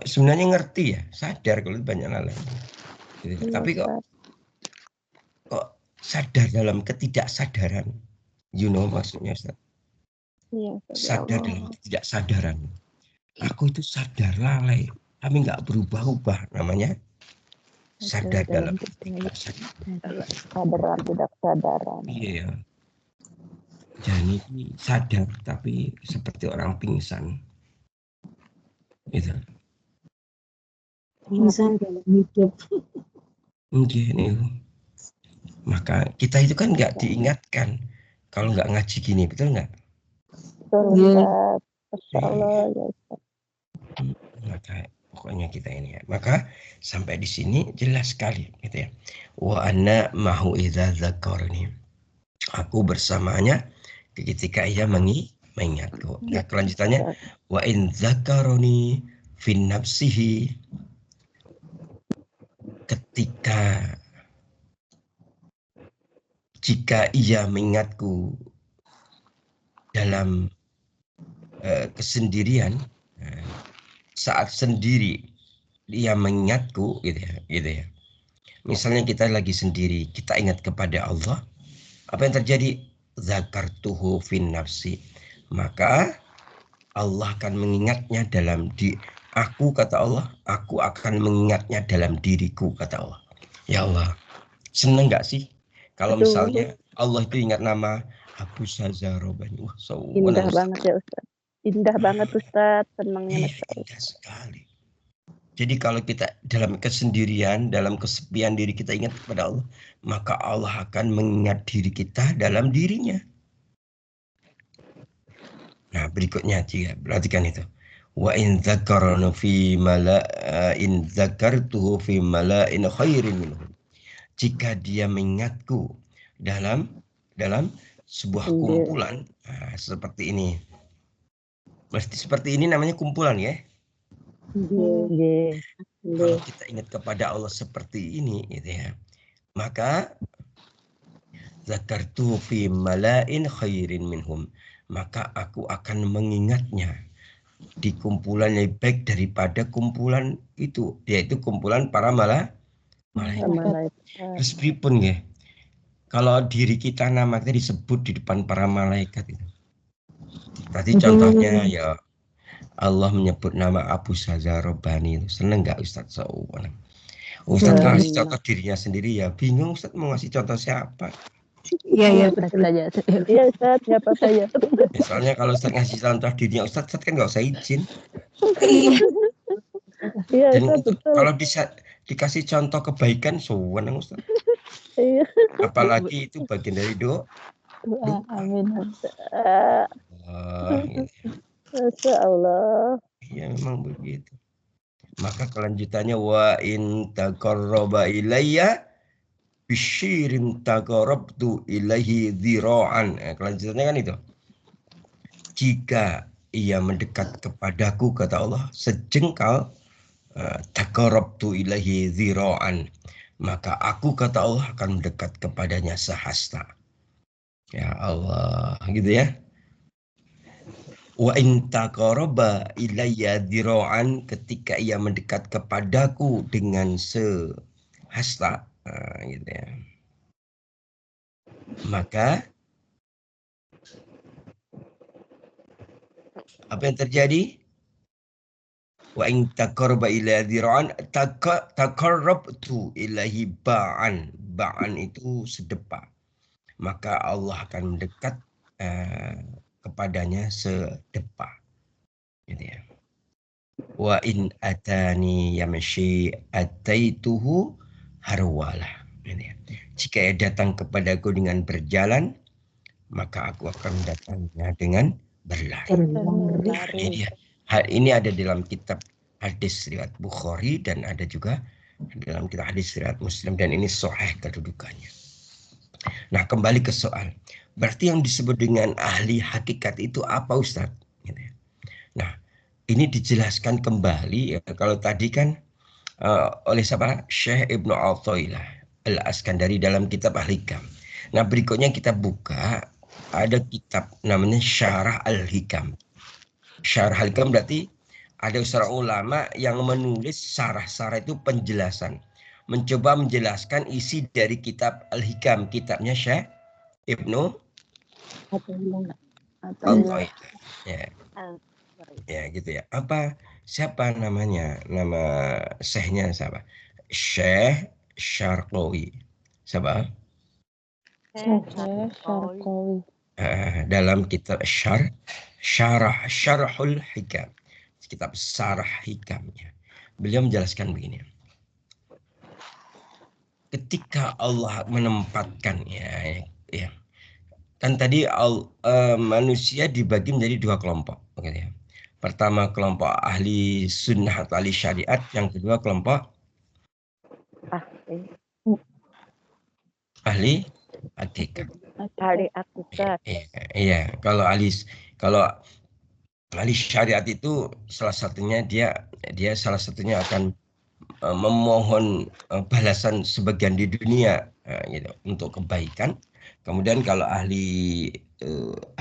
sebenarnya ngerti ya, sadar kalau banyak lalai. Gitu. Iya, Tapi kok sadar dalam ketidaksadaran. You know maksudnya Ustaz? Iya, Sadar dalam ketidaksadaran. Aku itu sadar lalai, tapi nggak berubah-ubah namanya. Sadar dalam sadaran tidak sadaran. Iya. Jadi sadar tapi seperti orang pingsan. Gitu. Pingsan dalam hidup. Mungkin itu. Maka kita itu kan nggak diingatkan kalau nggak ngaji gini, betul nggak? Betul Ustaz. Masya Allah ya Ustaz. Maka pokoknya kita ini ya. Maka sampai di sini jelas sekali gitu ya. Wa anna mahu idza dzakarni. Aku bersamanya ketika ia mengingatku. Nah, kelanjutannya wa in dzakaroni fin nafsihi, ketika jika ia mengingatku dalam kesendirian, saat sendiri dia mengingatku gitu ya. Misalnya kita lagi sendiri, kita ingat kepada Allah, apa yang terjadi? Zakartuhu fin nafsi. Maka Allah akan mengingatnya dalam aku, kata Allah, aku akan mengingatnya dalam diriku, kata Allah. Ya Allah, seneng nggak sih kalau misalnya Allah itu ingat nama Abu Sazarobani? Wah, indah banget ya Ustaz. Indah banget Ustaz, senangnya. Indah sekali. Jadi kalau kita dalam kesendirian, dalam kesepian diri kita ingat kepada Allah, maka Allah akan mengingat diri kita dalam dirinya. Nah, berikutnya juga perhatikan itu. Wa in dzakarna fi mala'in dzakartuhu fi mala'in khairin minhum. Jika dia mengingatku dalam sebuah kumpulan seperti ini. Mesti seperti ini namanya kumpulan ya. Kalau kita ingat kepada Allah seperti ini gitu ya. Maka zakartu fi mala'in khairin minhum. Maka aku akan mengingatnya di kumpulan yang baik daripada kumpulan itu, yaitu kumpulan para malaikat. Meskipun ya, kalau diri kita nama kita disebut di depan para malaikat itu. Tadi contohnya ya Allah menyebut nama Abu Sazarobani itu. Seneng nggak Ustadz Sauwan? Ustadz ngasih contoh dirinya sendiri ya bingung Ustadz mau ngasih contoh siapa? Iya betul aja. Iya Ustadz, nggak apa-apa ya. Soalnya kalau Ustadz ngasih contoh dirinya Ustadz kan nggak usah izin. Iya Dan betul. kalau bisa dikasih contoh kebaikan Sauwan Ustadz. Iya. Apalagi itu bagian dari doa. Amin. Masya Allah. Ya memang begitu. Maka kelanjutannya wa in taqarraba ilayya bisyirin taqarrabtu ilaihi dzira'an. Kelanjutannya kan itu. Jika ia mendekat kepadaku, kata Allah, sejengkal, taqarrabtu ilaihi dzira'an, maka aku, kata Allah, akan mendekat kepadanya sehasta. Ya Allah, gitu ya. Wa in taqarraba ilayya dzira'an, ketika ia mendekat kepadaku dengan sehasta, gitu ya. Maka apa yang terjadi? Wa in taqarraba ilayya dzira'an taqarrabtu ilaihi ba'an. Ba'an itu sedepa. Maka Allah akan mendekat kepadanya sedepa. Gitu ya. Wa in atani yamshi ataituhu harwala. Gitu ya. Jika ia datang kepadaku dengan berjalan, maka aku akan mendatangnya dengan berlari. Berlari. Hal ini ada dalam kitab hadis riwayat Bukhari dan ada juga dalam kitab hadis riwayat Muslim, dan ini sahih kedudukannya. Nah, kembali ke soal. Berarti yang disebut dengan ahli hakikat itu apa, Ustaz? Nah, ini dijelaskan kembali. Kalau tadi kan oleh siapa? Syekh Ibnu Athaillah Al-Askandari dalam kitab Al-Hikam. Nah, berikutnya kita buka, ada kitab namanya Syarah Al-Hikam. Syarah Al-Hikam berarti ada seorang ulama yang menulis syarah-syarah itu penjelasan. Mencoba menjelaskan isi dari kitab Al-Hikam, kitabnya Syekh Ibnu Athaillah. Ya, gitu ya. Siapa namanya? Nama syekhnya siapa? Syekh Syarqawi. Siapa? Syarqawi. Dalam kitab Syarahul Hikam, kitab Syarah Hikamnya, beliau menjelaskan begini. Ketika Allah menempatkan ya, kan tadi manusia dibagi menjadi dua kelompok, gitu ya. Pertama kelompok ahli sunnah atau ahli syariat, yang kedua kelompok ahli hakikat. Ahli hakikat. Iya, kalau ahli syariat itu salah satunya dia salah satunya akan memohon balasan sebagian di dunia, gitu, untuk kebaikan. Kemudian kalau ahli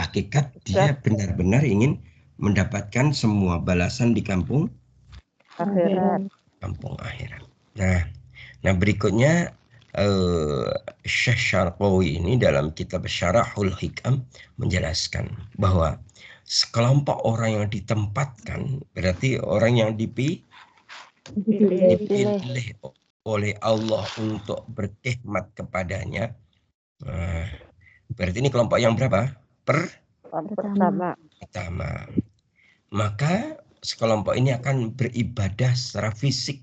hakikat, dia benar-benar ingin mendapatkan semua balasan di kampung akhirat. Nah, berikutnya Syekh Syarqawi ini dalam kitab Syarahul Hikam menjelaskan bahwa sekelompok orang yang ditempatkan, berarti orang yang dipilih oleh Allah untuk berkhidmat kepadanya. Berarti ini kelompok yang berapa? Pertama. Maka sekelompok ini akan beribadah secara fisik.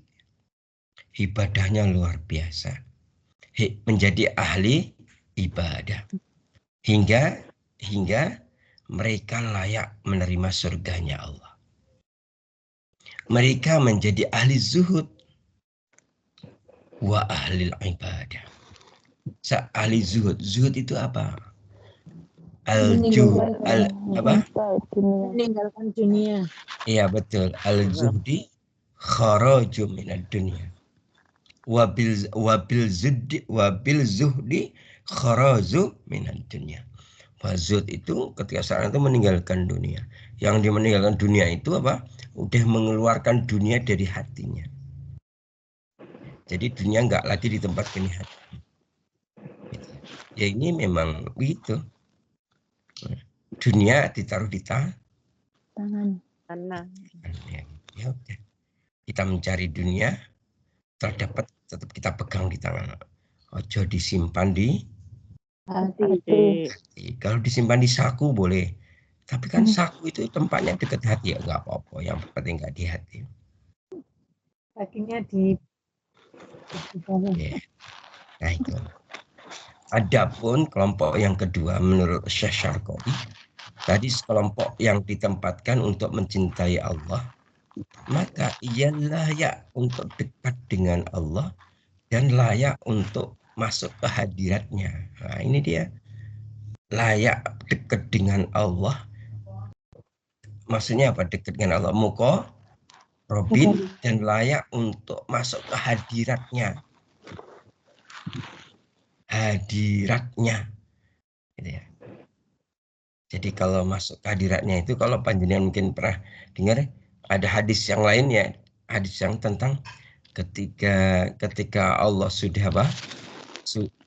Ibadahnya luar biasa. Menjadi ahli ibadah. Hingga mereka layak menerima surganya Allah. Mereka menjadi ahli zuhud wa ahli ibadah. Ahli zuhud. Zuhud itu apa? Meninggalkan dunia. Iya, betul. Al-zuhdi kharaju minad dunia. Wabil zuhdi kharaju minad dunia. Zuhud itu ketika seorang itu meninggalkan dunia. Yang dia meninggalkan dunia itu apa? Udah mengeluarkan dunia dari hatinya. Jadi dunia nggak lagi di tempat ini hati. Ya ini memang begitu. Dunia ditaruh di tangan. Ya udah. Kita mencari dunia, terdapat tetap kita pegang di tangan. Ojo disimpan di hati. Kalau disimpan di saku boleh. Tapi kan saku itu tempatnya dekat hati, ya nggak apa-apa. Yang penting nggak di hati. Sakinya di Yeah. Nah itu. Adapun kelompok yang kedua menurut Syekh Syarqawi, tadi kelompok yang ditempatkan untuk mencintai Allah, maka ia layak untuk dekat dengan Allah dan layak untuk masuk ke hadiratnya. Nah, ini dia layak dekat dengan Allah. Maksudnya apa dekat dengan Allah? Muqarrabin dan layak untuk masuk ke hadiratnya. Hadiratnya. Gitu ya. Jadi kalau masuk ke hadiratnya itu, kalau panjenengan mungkin pernah dengar ada hadis yang lain ya, hadis yang tentang ketika Allah sudah apa?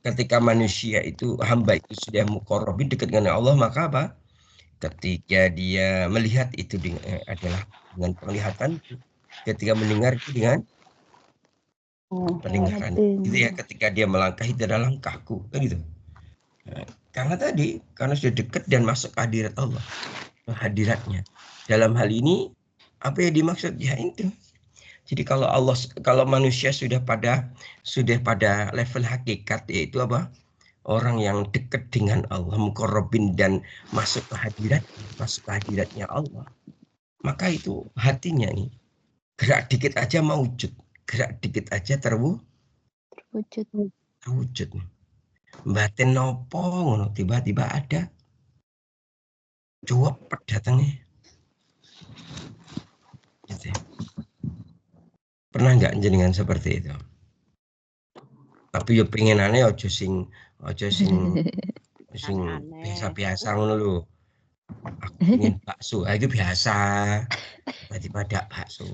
Ketika manusia itu, hamba itu sudah muqarrabin dekat dengan Allah, maka apa? Ketika dia melihat itu adalah dengan penglihatan, ketika mendengar itu dengan pendengaran. Gitu ya, ketika dia melangkah itu adalah langkahku, kan gitu. Nah, karena sudah dekat dan masuk ke hadirat Allah, hadiratnya. Dalam hal ini apa yang dimaksud? Ya itu. Jadi kalau manusia sudah pada level hakikat, yaitu apa? Orang yang dekat dengan Allah, muqarrabin dan masuk ke hadiratnya Allah. Maka itu hatinya nih gerak dikit aja maujud, gerak dikit aja terwujud. Batin nopo ngono tiba-tiba ada jawab datangnya. Gitu. Pernah nggak jenengan seperti itu? Tapi ya pengenane ojo sing biasa-biasa ngono lho. Aku pengen bakso, itu biasa. Tiba-tiba ada bakso.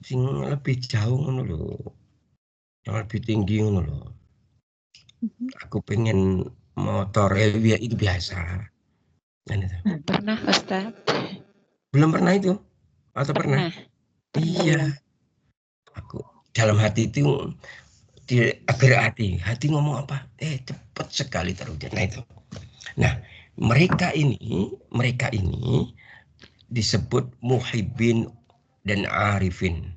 Sing lebih jauh ngono lho. Yang lebih tinggi ngono lho. Aku pengen motor, ya itu biasa. Dan itu. Pernah, Ustaz? Belum pernah itu? Atau pernah? Iya. Aku dalam hati itu gerak hati ngomong apa? Cepat sekali terwujud. Nah itu. Nah, mereka ini disebut muhibbin dan arifin.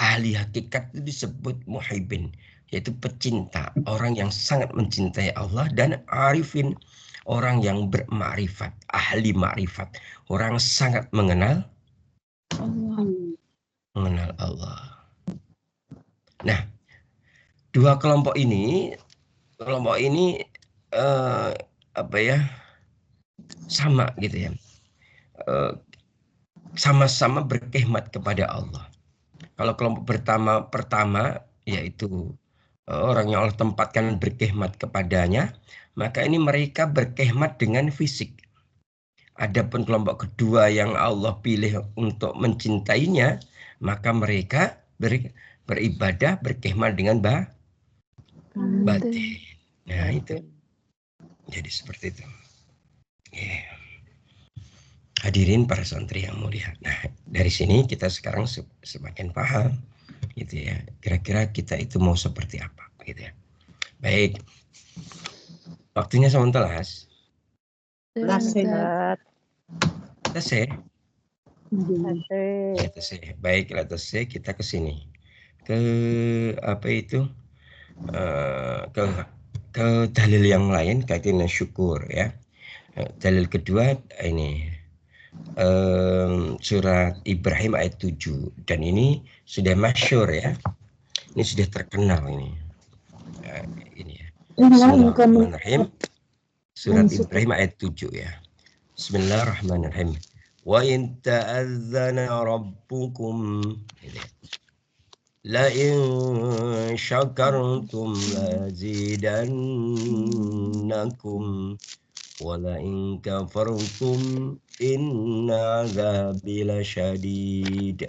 Ahli hakikat itu disebut muhibbin, yaitu pecinta, orang yang sangat mencintai Allah, dan arifin, orang yang bermakrifat, ahli makrifat, orang sangat mengenal Allah. Nah, dua kelompok ini sama gitu ya, sama-sama berkhidmat kepada Allah. Kalau kelompok pertama yaitu orang yang Allah tempatkan berkhidmat kepadanya, maka ini mereka berkhidmat dengan fisik. Adapun kelompok kedua yang Allah pilih untuk mencintainya, maka mereka beribadah berkhidmat dengan batin. Nah itu. Jadi seperti itu. Yeah. Hadirin para santri yang mulia. Nah, dari sini kita sekarang semakin paham gitu ya. Kira-kira kita itu mau seperti apa gitu ya. Baik. Waktunya sebentar. Selesai. Baik, selesai kita ke sini. Ke apa itu? Ke dalil yang lain kaitannya syukur ya. Dalil kedua ini surat Ibrahim ayat 7, dan ini sudah masyhur ya. Ini sudah terkenal ini. Ini ya. Bismillahirrahmanirrahim. Surat Ibrahim ayat 7 ya. Bismillahirrahmanirrahim. Wa in ta'azzana rabbukum la in syakartum lazidannakum wa la in kafartum inna 'adzabi lasyadid.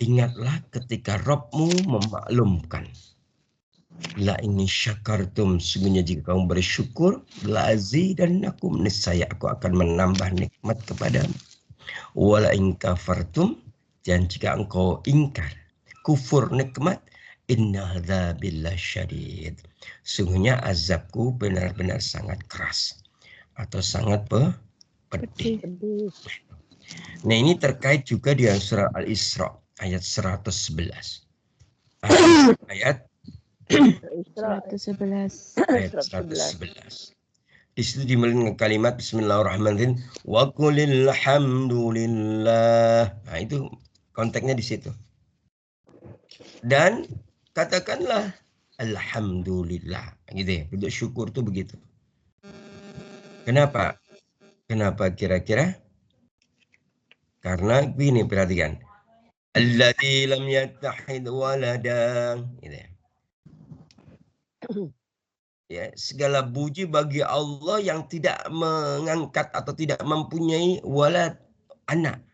Ingatlah ketika Rabbmu memaklumkan, la ini syakartum, sungguhnya jika kamu bersyukur, la azidannakum, niscaya aku akan menambah nikmat kepadamu. Wala in kafartum, dan jika engkau ingkar, kufur nikmat, inna adzabi lasyadid, sungguhnya azabku benar-benar sangat keras atau sangat pedih. Nah, ini terkait juga dengan surah Al-Isra ayat 111. Ayat 111. Di situ dimulai dengan kalimat Bismillahirrahmanirrahim. Wa qulil hamdulillah. Nah, itu Konteksnya di situ. Dan katakanlah alhamdulillah, gitu ya. Bentuk syukur itu begitu. Kenapa? Kenapa kira-kira? Karena gini, perhatikan. Alladzi lam yattahid waladan, gitu ya. Ya, segala puji bagi Allah yang tidak mengangkat atau tidak mempunyai walad, anak.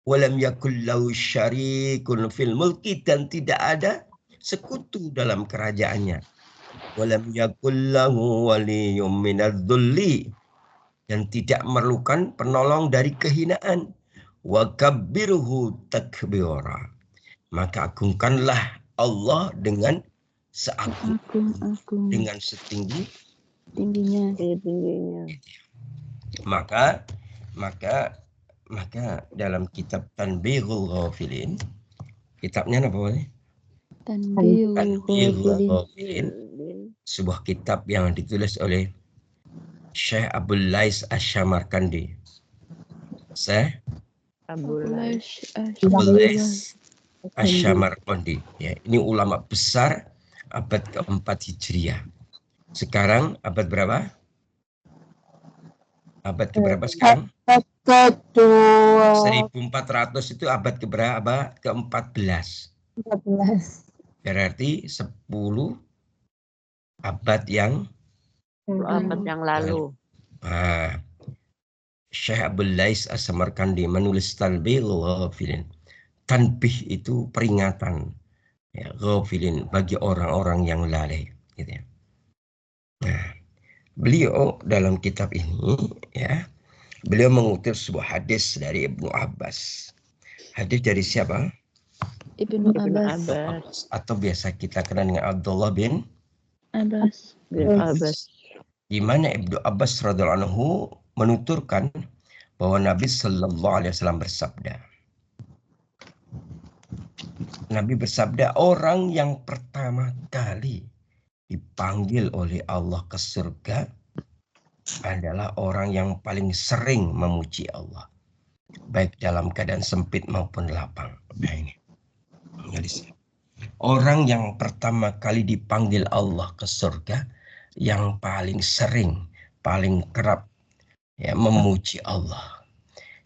Walam yakul lahu syarikun fil mulki, dan tidak ada sekutu dalam kerajaannya. Walam yakul lahu waliyyun minadh-dhulli, dan tidak memerlukan penolong dari kehinaan. Wa kabbirhu takbira, maka agungkanlah Allah dengan seagung, dengan setinggi tingginya. Tingginya. maka dalam kitab Tanbihul Ghafilin, kitabnya apa boleh? Tanbihul Ghafilin, sebuah kitab yang ditulis oleh Syekh Abdul Lais Asy-Syamarkandi. Syekh Abdul Lais Asy-Syamarkandi. Ya, ini ulama besar abad keempat Hijriah. Sekarang abad berapa? Abad keberapa sekarang? Kedua. 1400 itu abad keberapa? Ke-14. 14. Berarti 10 abad yang lalu. Nah, Syekh Abdul Lais Asy-Syamarkandi menulis Tanbihul Ghafilin. Tanbih itu peringatan, ya, ghafilin, bagi orang-orang yang lalai, gitu ya. Nah, beliau dalam kitab ini, ya, beliau mengutip sebuah hadis dari Ibnu Abbas. Hadis dari siapa? Ibnu Abbas. Atau biasa kita kenal dengan Abdullah bin Abbas. Di mana Ibnu Abbas radhiyallahu anhu menuturkan bahwa Nabi sallallahu alaihi wasallam bersabda. Nabi bersabda, orang yang pertama kali dipanggil oleh Allah ke surga adalah orang yang paling sering memuji Allah, baik dalam keadaan sempit maupun lapang. Nah, ini. Orang yang pertama kali dipanggil Allah ke surga, yang paling sering, paling kerap, ya, memuji Allah.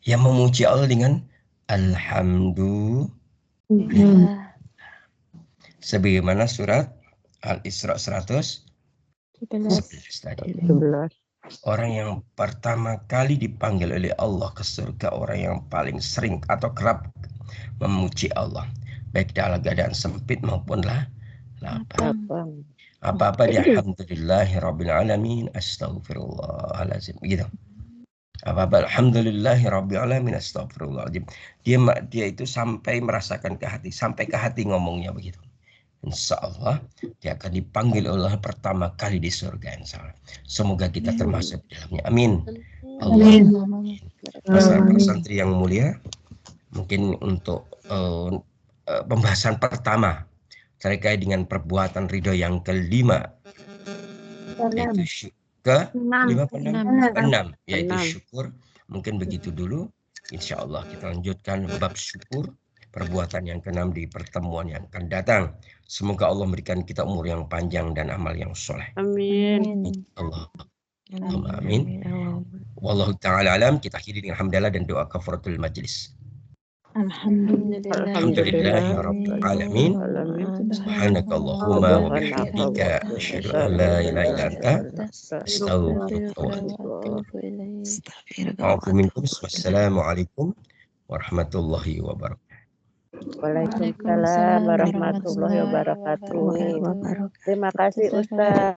Yang memuji Allah dengan alhamdulillah. Sebagaimana surat Al-Isra 111 tadi. Orang yang pertama kali dipanggil oleh Allah ke surga, orang yang paling sering atau kerap memuji Allah, baik dalam keadaan sempit maupun lapang. Apa-apa dia alhamdulillahirabbil alamin, astaghfirullahalazim, begitu. Apa-apa alhamdulillahirabbil alamin, astaghfirullahalazim. Dia itu sampai merasakan ke hati, sampai ke hati ngomongnya begitu. Insya Allah dia akan dipanggil Allah pertama kali di surga, insya Allah. Semoga kita termasuk di dalamnya. Amin. Para santri yang mulia, mungkin untuk pembahasan pertama terkait dengan perbuatan ridho yang kelima, yaitu keenam, yaitu syukur. Mungkin begitu dulu. Insya Allah kita lanjutkan bab syukur, perbuatan yang keenam, di pertemuan yang akan datang. Semoga Allah memberikan kita umur yang panjang dan amal yang soleh. Amin. Allahumma amin. Wallahu ta'ala alam. Kita akhiri dengan hamdalah dan doa kafaratul majlis. Alhamdulillahirabbil alamin. Subhanakallahumma wa bihamdika asyhadu an la ilaha illa anta astaghfiruka wa atubu ilaik. Wassalamualaikum warahmatullahi wabarakatuh. Waalaikumsalam warahmatullahi wabarakatuh. Terima kasih Ustaz.